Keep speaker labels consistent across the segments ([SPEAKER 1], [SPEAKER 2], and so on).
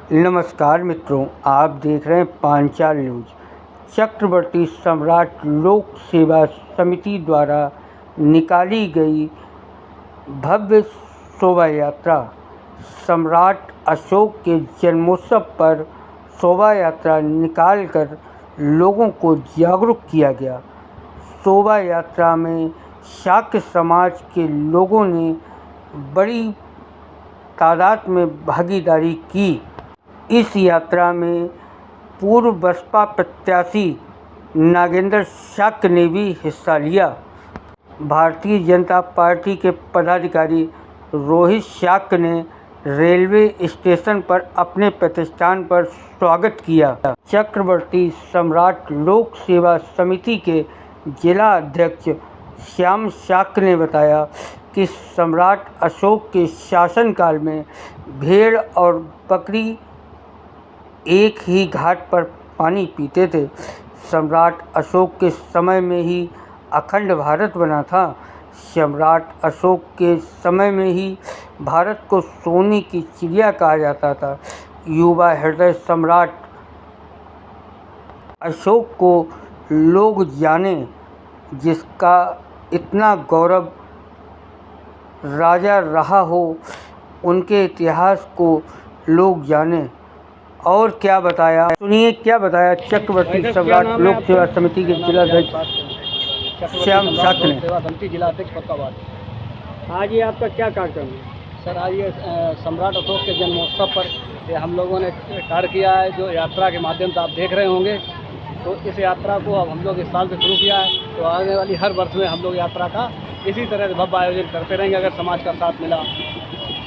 [SPEAKER 1] नमस्कार मित्रों, आप देख रहे हैं पांचाल न्यूज। चक्रवर्ती सम्राट लोक सेवा समिति द्वारा निकाली गई भव्य शोभा यात्रा। सम्राट अशोक के जन्मोत्सव पर शोभा यात्रा निकालकर लोगों को जागरूक किया गया। शोभा यात्रा में शाक्य समाज के लोगों ने बड़ी तादाद में भागीदारी की। इस यात्रा में पूर्व बसपा प्रत्याशी नागेंद्र शाक्य ने भी हिस्सा लिया। भारतीय जनता पार्टी के पदाधिकारी रोहित शाक्य ने रेलवे स्टेशन पर अपने प्रतिष्ठान पर स्वागत किया। चक्रवर्ती सम्राट लोक सेवा समिति के जिला अध्यक्ष श्याम शाक्य ने बताया कि सम्राट अशोक के शासनकाल में भेड़ और बकरी एक ही घाट पर पानी पीते थे। सम्राट अशोक के समय में ही अखंड भारत बना था। सम्राट अशोक के समय में ही भारत को सोने की चिड़िया कहा जाता था। युवा हृदय सम्राट अशोक को लोग जाने, जिसका इतना गौरव राजा रहा हो, उनके इतिहास को लोग जाने। और क्या बताया, सुनिए क्या बताया चक्रवर्ती सम्राट लोक सेवा समिति के जिला अध्यक्ष श्याम शाक्य ने।
[SPEAKER 2] सेवा समिति जिला अध्यक्ष फरुखाबाद।
[SPEAKER 1] आज ये आपका क्या कार्यक्रम है?
[SPEAKER 2] सर, आज ये सम्राट अशोक के जन्मोत्सव पर ये हम लोगों ने कार्य किया है, जो यात्रा के माध्यम से आप देख रहे होंगे। तो इस यात्रा को अब हम लोग इस साल से शुरू किया है, तो आने वाली हर वर्ष में हम लोग यात्रा का इसी तरह से भव्य आयोजन करते रहेंगे, अगर समाज का साथ मिला।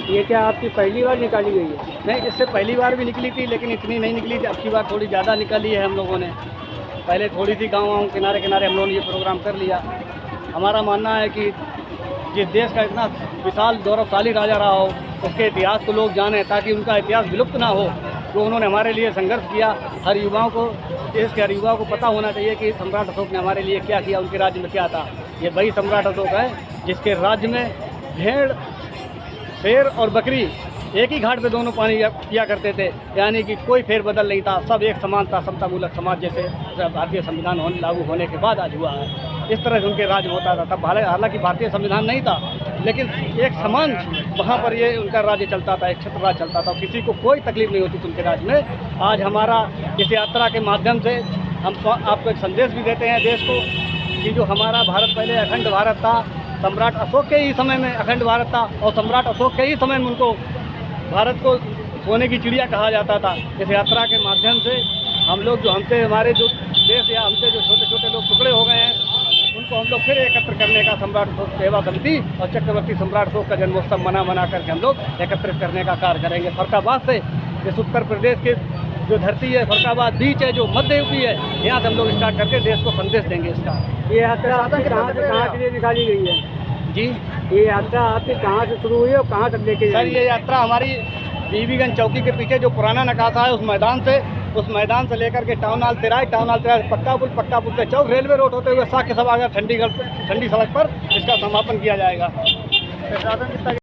[SPEAKER 1] ये क्या आपकी पहली बार निकाली गई है?
[SPEAKER 2] नहीं, इससे पहली बार भी निकली थी, लेकिन इतनी नहीं निकली थी। अब की बार थोड़ी ज़्यादा निकाली है हम लोगों ने। पहले थोड़ी सी गाँव किनारे किनारे हम लोगों ने ये प्रोग्राम कर लिया। हमारा मानना है कि जिस देश का इतना विशाल गौरवशाली राजा रहा हो, उसके इतिहास को लोग जानें, ताकि उनका इतिहास विलुप्त ना हो। जो उन्होंने हमारे लिए संघर्ष किया, हर युवाओं को, देश के हर युवाओं को पता होना चाहिए कि सम्राट अशोक ने हमारे लिए क्या किया, उनके राज्य में क्या था। ये वही सम्राट अशोक है जिसके राज्य में भेड़, शेर और बकरी एक ही घाट पे दोनों पानी पिया करते थे, यानी कि कोई फेरबदल नहीं था। सब एक समान था, समतामूलक समाज जैसे भारतीय संविधान लागू होने के बाद आज हुआ है। इस तरह से उनके राज्य होता था। तब हालांकि भारतीय संविधान नहीं था, लेकिन एक समान वहाँ पर ये उनका राज्य चलता था, एक छत्र राज्य चलता था। किसी को कोई तकलीफ नहीं होती थी उनके राज्य में। आज हमारा इस यात्रा के माध्यम से हम आपको एक संदेश भी देते हैं देश को, कि जो हमारा भारत पहले अखंड भारत था, सम्राट अशोक के ही समय में अखंड भारत था, और सम्राट अशोक के ही समय में उनको भारत को सोने की चिड़िया कहा जाता था। इस यात्रा के माध्यम से हम लोग जो हमारे जो देश या हमसे जो छोटे छोटे लोग टुकड़े हो गए हैं, उनको हम लोग फिर एकत्र करने का सम्राट अशोक सेवा समिति और चक्रवर्ती सम्राट अशोक का जन्मोत्सव मना करके हम लोग एकत्रित करने का कार्य करेंगे। फरुखाबाद से, इस उत्तर प्रदेश के जो धरती है, फरुखाबाद बीच है, जो मध्य यूपी है, यहाँ से हम लोग स्टार्ट करके देश को संदेश देंगे इसका।
[SPEAKER 1] ये यात्रा आपकी कहाँ से कहाँ के लिए निकाली गई है?
[SPEAKER 2] जी,
[SPEAKER 1] ये यात्रा आपकी कहाँ से शुरू हुई है और कहाँ तक लेके
[SPEAKER 2] सर, ये यात्रा हमारी बीबीगंज चौकी के पीछे जो पुराना नकाशा है, उस मैदान से लेकर के टाउन हॉल तिराई पक्का पुल से चौक रेलवे रोड होते हुए साक्य सभागार ठंडी सड़क पर इसका समापन किया जाएगा।